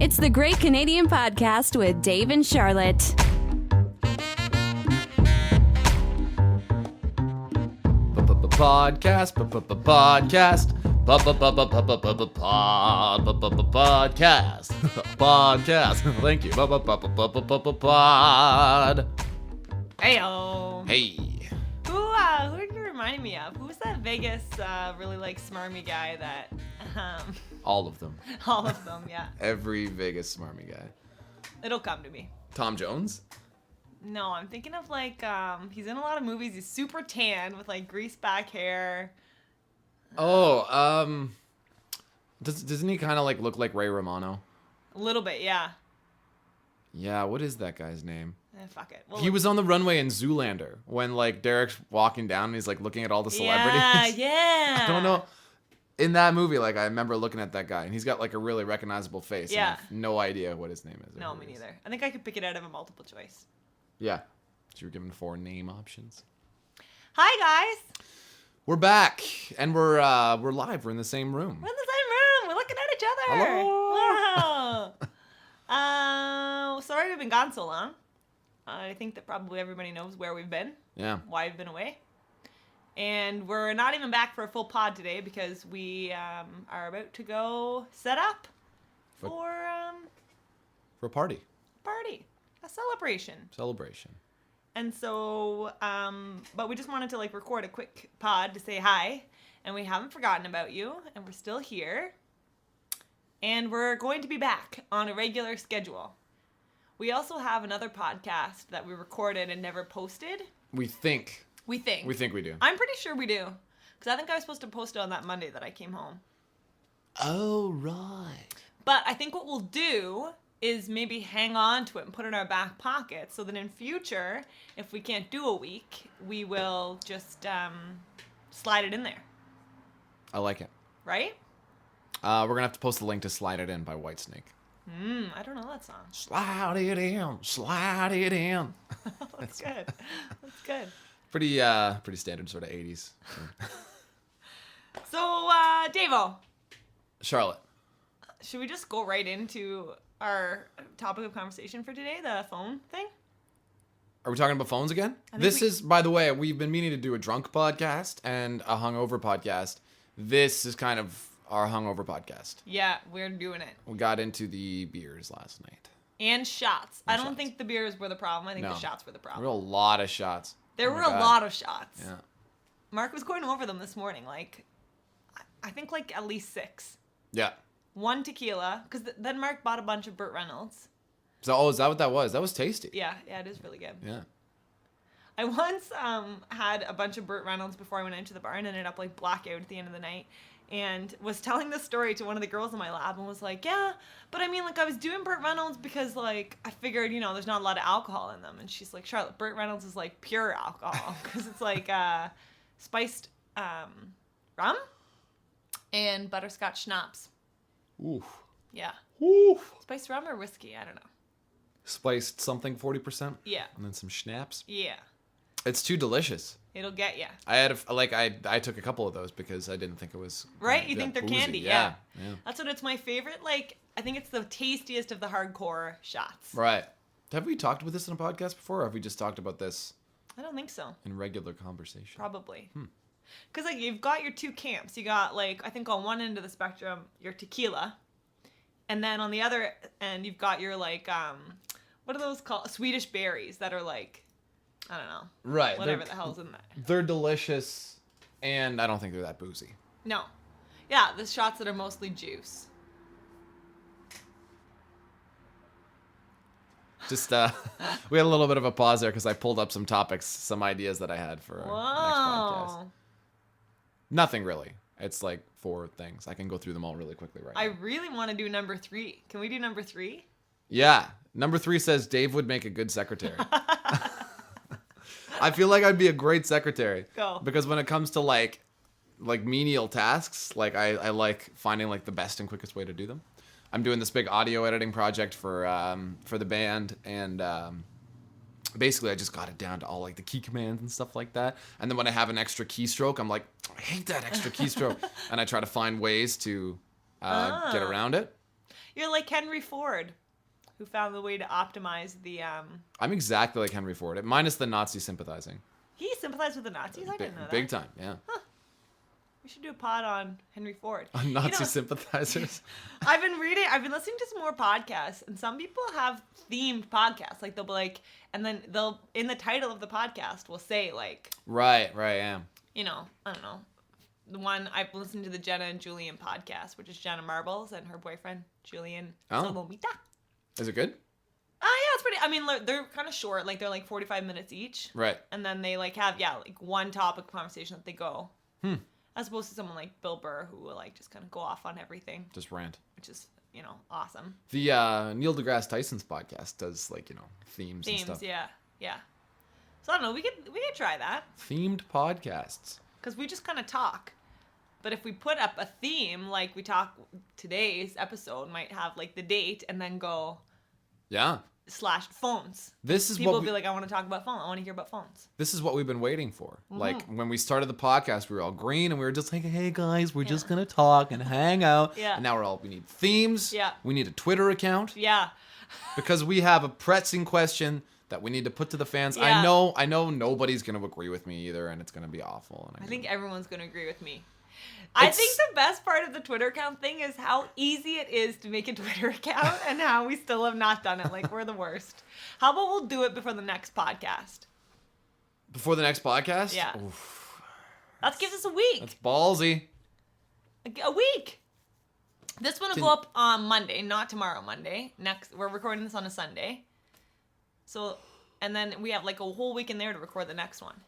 It's the Great Canadian Podcast with Dave and Charlotte. Podcast. Thank you. Pod. Heyo. Hey. Who are you reminding me of? Who's that Vegas really like smarmy guy that All of them. all of them, yeah. Every Vegas smarmy guy. It'll come to me. Tom Jones? No, I'm thinking of like he's in a lot of movies. He's super tan with like greased back hair. Oh, doesn't he kind of like look like Ray Romano? A little bit, yeah. Yeah, what is that guy's name? Fuck it. Well, He was on the runway in Zoolander when like Derek's walking down and he's like looking at all the celebrities. Yeah. I don't know. In that movie, like I remember looking at that guy and he's got like a really recognizable face. And I Yeah. have no idea what his name is. or No, who me he is. neither. I think I could pick it out of a multiple choice. Yeah. So you were given 4 name options. Hi guys. We're back and we're live. We're in the same room. We're in the same room. We're looking at each other. Hello. Wow. Sorry we've been gone so long. I think that probably everybody knows where we've been, Yeah. why we've been away. And we're not even back for a full pod today because we are about to go set up for For a party. a celebration. And so, but we just wanted to like record a quick pod to say hi, and we haven't forgotten about you, and we're still here. And we're going to be back on a regular schedule. We also have another podcast that we recorded and never posted. We think We think. we do. I'm pretty sure we do. Because I think I was supposed to post it on that Monday that I came home. Oh, right. But I think what we'll do is maybe hang on to it and put it in our back pocket so that in future, if we can't do a week, we will just slide it in there. I like it. Right? We're going to have to post the link to Slide It In by Whitesnake. I don't know that song. Slide it in. Slide it in. That's good. That's good. Pretty standard sort of 80s. So, Davo, Charlotte. should we just go right into our topic of conversation for today, the phone thing? Are we talking about phones again? think This we- is, by the way, we've been meaning to do a drunk podcast and a hungover podcast. This is kind of our hungover podcast. Yeah, we're doing it. We got into the beers last night. And shots. I don't shots. think the beers were the problem. I think No. the shots were the There problem. were a lot of shots. There Oh were my a God. lot of shots. Yeah. Mark was going over them this morning. Like, I think like at least 6. Yeah. 1 tequila, because then Mark bought a bunch of Burt Reynolds. So, is that what that was? That was tasty. Yeah, it is really good. Yeah. I once had a bunch of Burt Reynolds before I went into the bar and ended up like blackout at the end of the night. And was telling this story to one of the girls in my lab and was like, yeah, but I mean, like, I was doing Burt Reynolds because, like, I figured, there's not a lot of alcohol in them. And she's like, Charlotte, Burt Reynolds is, like, pure alcohol because it's, like, spiced rum and butterscotch schnapps. Oof. Yeah. Oof. Spiced rum or whiskey? I don't know. Spiced something 40%. Yeah. And then some schnapps. Yeah. It's too delicious. It'll get you. I had I took a couple of those because I didn't think it was Right? You that think they're boozy. candy? Yeah. That's what it's my favorite. Like, I think it's the tastiest of the hardcore shots. Right. Have we talked about this in a podcast before, or have we just talked about this I don't think so. in regular conversation? Probably. Because, like, you've got your 2 camps. You got, like, I think on one end of the spectrum, your tequila. And then on the other end, you've got your, like, what are those called? Swedish berries that are, like, I don't know. Right. Whatever the hell's in there. They're delicious, and I don't think they're that boozy. No. Yeah, the shots that are mostly juice. Just we had a little bit of a pause there because I pulled up some topics, some ideas that I had for our next podcast. Whoa. Nothing really. It's like 4 things. I can go through them all really quickly right I now. really want to do number 3. Can we do number 3? Yeah. Number 3 says Dave would make a good secretary. I feel like I'd be a great secretary. Go. Because when it comes to like menial tasks, like I like finding like the best and quickest way to do them. I'm doing this big audio editing project for the band, and basically I just got it down to all like the key commands and stuff like that. And then when I have an extra keystroke, I'm like, I hate that extra keystroke, and I try to find ways to get around it. You're like Henry Ford, who found the way to optimize the. I'm exactly like Henry Ford, minus the Nazi sympathizing. He sympathized with the Nazis. I didn't know that. Big time, yeah. Huh. We should do a pod on Henry Ford. On Nazi sympathizers. I've been listening to some more podcasts, and some people have themed podcasts. Like they'll be like, and then they'll in the title of the podcast will say like. Right, yeah. You know, I don't know. The one I've listened to the Jenna and Julian podcast, which is Jenna Marbles and her boyfriend Julian Solomita. Is it good? Yeah, it's pretty. I mean, they're kind of short. Like they're like 45 minutes each. Right. And then they like have like one topic of conversation that they go. As opposed to someone like Bill Burr who will like just kind of go off on everything. Just rant. Which is, awesome. The Neil deGrasse Tyson's podcast does like, themes and stuff. Yeah. So I don't know, we could try that. Themed podcasts. Because we just kind of talk. But if we put up a theme, like we talk, today's episode might have like the date and then go. Yeah. / phones. This is People what will be like, I want to talk about phones. I want to hear about phones. This is what we've been waiting for. Mm-hmm. Like when we started the podcast, we were all green and we were just like, hey guys, we're just going to talk and hang out. Yeah. And now we need themes. Yeah. We need a Twitter account. Yeah. Because we have a pressing question that we need to put to the fans. Yeah. I know nobody's going to agree with me either and it's going to be awful. And I think everyone's going to agree with me. I think the best part of the Twitter account thing is how easy it is to make a Twitter account and how we still have not done it. Like, we're the worst. How about we'll do it before the next podcast? Before the next podcast? Yeah. Oof. That gives us a week. That's ballsy. A week. This one will go up on Monday, not tomorrow, Monday. We're recording this on a Sunday. So, and then we have like a whole week in there to record the next one.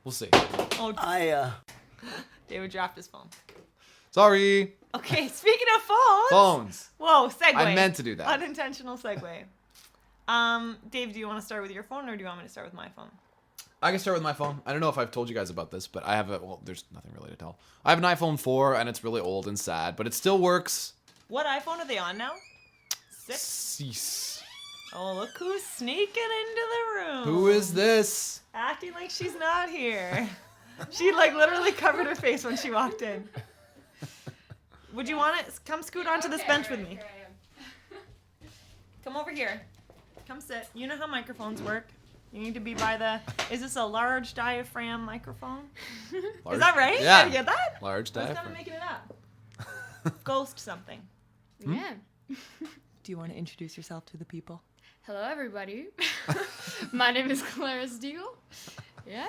We'll see. Oh, David dropped his phone. Sorry. Okay, speaking of phones. Phones. Whoa, segue. I meant to do that. Unintentional segue. Dave, do you want to start with your phone or do you want me to start with my phone? I can start with my phone. I don't know if I've told you guys about this, but I have there's nothing really to tell. I have an iPhone 4 and it's really old and sad, but it still works. What iPhone are they on now? 6? Cease. Oh, look who's sneaking into the room. Who is this? Acting like she's not here. She like literally covered her face when she walked in. Would you want to come scoot onto this bench with me? Here I am. Come over here. Come sit. You know how microphones work. You need to be by the... Is this a large diaphragm microphone? Is that right? Yeah. Did you get that? Large I was diaphragm. kind of making it up. Ghost something. Yeah. Do you want to introduce yourself to the people? Hello, everybody. My name is Clara Stegall. Yeah.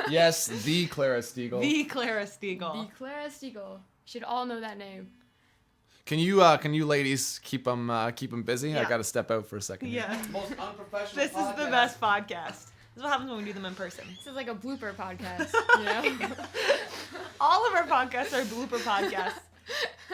Yes, the Clara Stegall. The Clara Stegall. The Clara Stegall. Should all know that name. Can you ladies keep them busy? Yeah. I got to step out for a second. Yeah. Most unprofessional. This is the best podcast. This is what happens when we do them in person. This is like a blooper podcast, you know? All of our podcasts are blooper podcasts.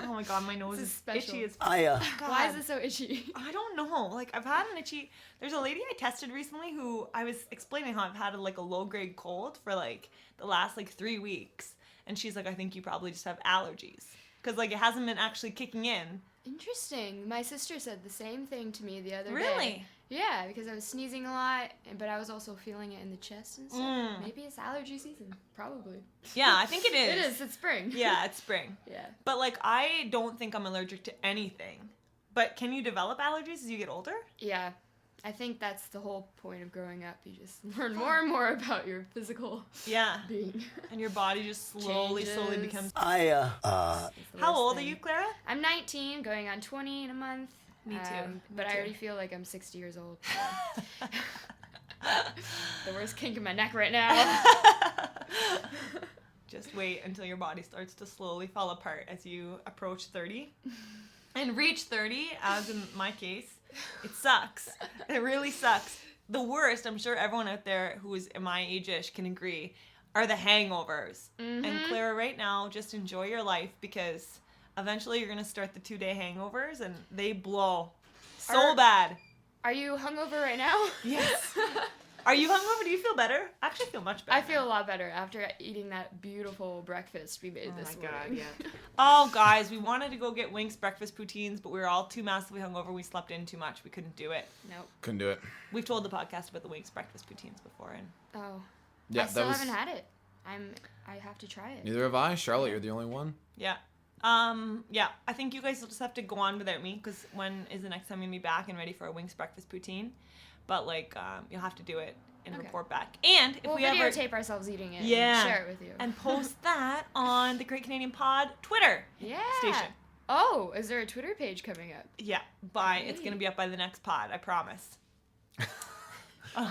Oh my god, my nose This is is special. itchy as Why God. is it so itchy? I don't know. Like, I've had an itchy... There's a lady I tested recently who I was explaining how I've had like a low-grade cold for like the last like 3 weeks. And she's like, I think you probably just have allergies. Because like it hasn't been actually kicking in. Interesting. My sister said the same thing to me the other day. Really? Yeah, because I was sneezing a lot, but I was also feeling it in the chest and stuff. Maybe it's allergy season. Probably. Yeah, I think it is. It is. It's spring. Yeah, it's spring. Yeah. But like, I don't think I'm allergic to anything. But can you develop allergies as you get older? Yeah. I think that's the whole point of growing up. You just learn more and more about your physical being. And your body just slowly Changes. becomes... How old are you, Clara? I'm 19, going on 20 in a month. Me too. But I already feel like I'm 60 years old. So. The worst kink in my neck right now. Just wait until your body starts to slowly fall apart as you approach 30. And reach 30, as in my case. It sucks. It really sucks. The worst, I'm sure everyone out there who is my age-ish can agree, are the hangovers. Mm-hmm. And Clara, right now, just enjoy your life because eventually you're going to start the 2-day hangovers and they blow so bad. Are you hungover right now? Yes. Are you hungover? Do you feel better? I actually feel much better. I feel a lot better after eating that beautiful breakfast we made this morning. Yeah. Oh, guys, we wanted to go get Winks breakfast poutines, but we were all too massively hungover. We slept in too much. We couldn't do it. Nope. Couldn't do it. We've told the podcast about the Winks breakfast poutines before, and Oh. Yeah, I still haven't had it. I have to try it. Neither have I. Charlotte, you're the only one. yeah. Yeah, I think you guys will just have to go on without me, because when is the next time I'm going to be back and ready for a Wings breakfast poutine? But, like, you'll have to do it and report back. And if we'll we ever videotape ourselves eating it and share it with you. And post that on the Great Canadian Pod Twitter station. Oh, is there a Twitter page coming up? Yeah, it's going to be up by the next pod, I promise.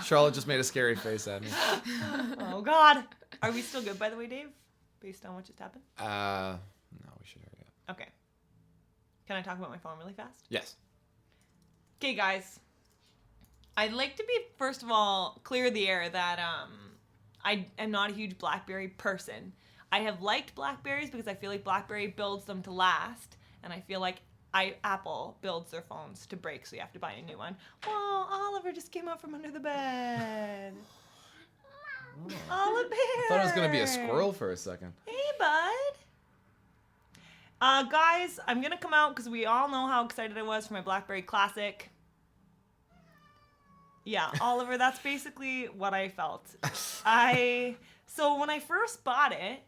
Charlotte just made a scary face at me. Oh, God. Are we still good, by the way, Dave? Based on what just happened? No, we should hurry up. Okay. Can I talk about my phone really fast? Yes. Okay, guys. I'd like to be, first of all, clear the air that I am not a huge Blackberry person. I have liked Blackberries because I feel like Blackberry builds them to last, and I feel like Apple builds their phones to break, so you have to buy a new one. Whoa, Oliver just came out from under the bed. Oliver! I thought it was going to be a squirrel for a second. Hey, bud. Guys, I'm going to come out because we all know how excited I was for my Blackberry Classic. Yeah, Oliver, that's basically what I felt. So when I first bought it,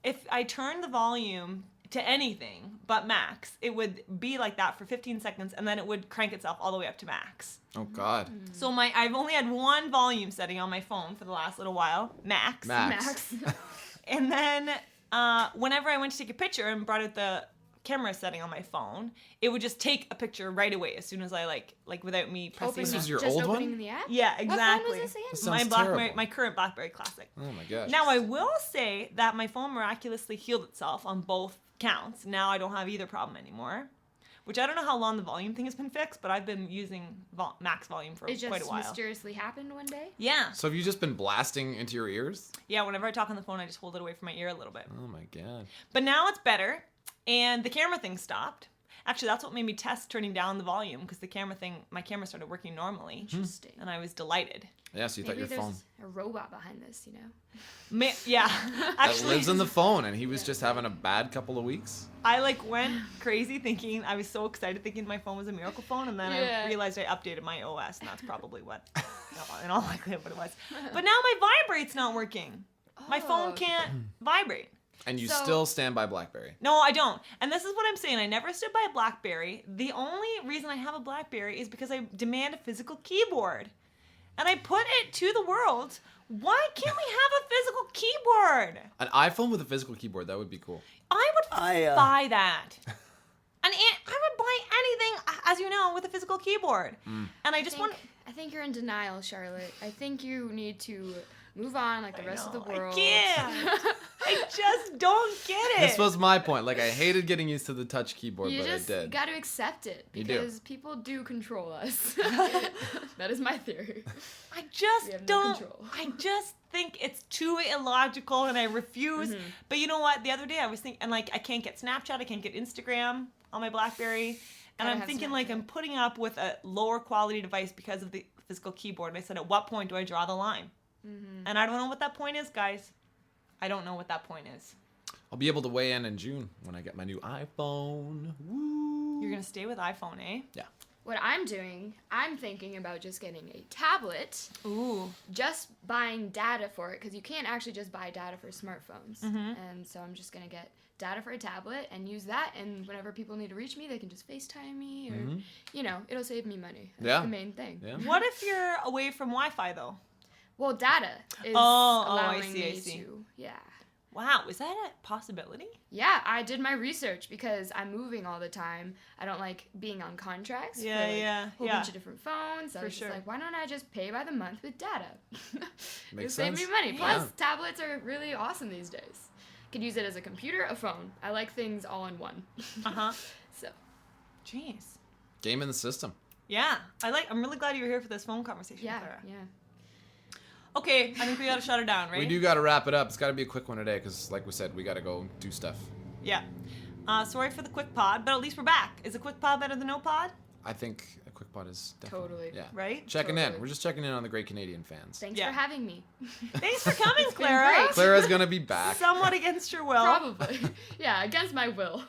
if I turned the volume to anything but max, it would be like that for 15 seconds, and then it would crank itself all the way up to max. Oh, God. So I've only had one volume setting on my phone for the last little while, max. And then whenever I went to take a picture and brought out the camera setting on my phone, it would just take a picture right away as soon as I like without me pressing. This was your just old opening one? the app? Yeah, exactly. What phone was this again? My current Blackberry Classic. Oh my gosh. Now I will say that my phone miraculously healed itself on both counts. Now I don't have either problem anymore. Which I don't know how long the volume thing has been fixed, but I've been using max volume for quite a while. It just mysteriously happened one day? Yeah. So have you just been blasting into your ears? Yeah, whenever I talk on the phone, I just hold it away from my ear a little bit. Oh my God. But now it's better, and the camera thing stopped. Actually, that's what made me test turning down the volume, because my camera started working normally. Interesting. And I was delighted. Yeah, so you thought your phone... Maybe there's a robot behind this, you know? Yeah. Actually, that lives in the phone, and he was just having a bad couple of weeks. I went crazy thinking, I was so excited thinking my phone was a miracle phone, and then I realized I updated my OS, and that's probably what, in all likelihood, what it was. But now my vibrate's not working. My phone can't vibrate. And you still stand by Blackberry. No, I don't. And this is what I'm saying. I never stood by a Blackberry. The only reason I have a Blackberry is because I demand a physical keyboard. And I put it to the world. Why can't we have a physical keyboard? An iPhone with a physical keyboard, that would be cool. I would buy that. And I would buy anything, as you know, with a physical keyboard. And I think you're in denial, Charlotte. I think you need to move on like the rest of the world. I can't. I just don't get it. This was my point. I hated getting used to the touch keyboard, but I did. You got to accept it because people do control us. That is my theory. I just I just think it's too illogical, and I refuse. Mm-hmm. But you know what? The other day I was thinking, and I can't get Snapchat, I can't get Instagram on my Blackberry, and I'm thinking Snapchat. I'm putting up with a lower quality device because of the physical keyboard. And I said, at what point do I draw the line? Mm-hmm. And I don't know what that point is, guys. I don't know what that point is. I'll be able to weigh in June when I get my new iPhone. Woo! You're going to stay with iPhone, eh? Yeah. What I'm thinking about just getting a tablet. Ooh. Just buying data for it, because you can't actually just buy data for smartphones. Mm-hmm. And so I'm just going to get data for a tablet and use that, and whenever people need to reach me, they can just FaceTime me, or, it'll save me money. That's the main thing. Yeah. What if you're away from Wi-Fi, though? Well, data is allowing me to. Yeah. Wow, is that a possibility? Yeah, I did my research because I'm moving all the time. I don't like being on contracts for a whole bunch of different phones. So I was just like, why don't I just pay by the month with data? Makes sense. Save me money. Plus, tablets are really awesome these days. Could use it as a computer, a phone. I like things all in one. So. Jeez. Game in the system. Yeah. I'm really glad you were here for this phone conversation, Clara. Yeah. Okay, I think we gotta shut her down, right? We do gotta wrap it up. It's gotta be a quick one today, because like we said, we gotta go do stuff. Yeah. Sorry for the quick pod, but at least we're back. Is a quick pod better than no pod? I think a quick pod is definitely. Totally. Yeah. Right? Checking in. We're just checking in on the Great Canadian fans. Thanks for having me. Thanks for coming, Clara. Clara's gonna be back. Somewhat against your will. Probably. Yeah, against my will.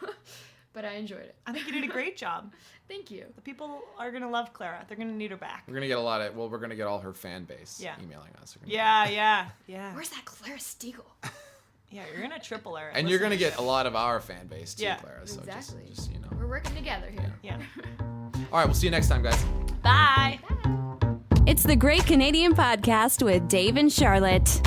But I enjoyed it. I think you did a great job. Thank you. The people are going to love Clara. They're going to need her back. We're going to get we're going to get all her fan base emailing us. Yeah. Where's that Clara Stegall? Yeah, you're gonna triple our. And you're gonna get listenership. a lot of our fan base too, Yeah. Clara. So Exactly. just you know. We're working together here. Yeah. All right, we'll see you next time, guys. Bye. It's the Great Canadian Podcast with Dave and Charlotte.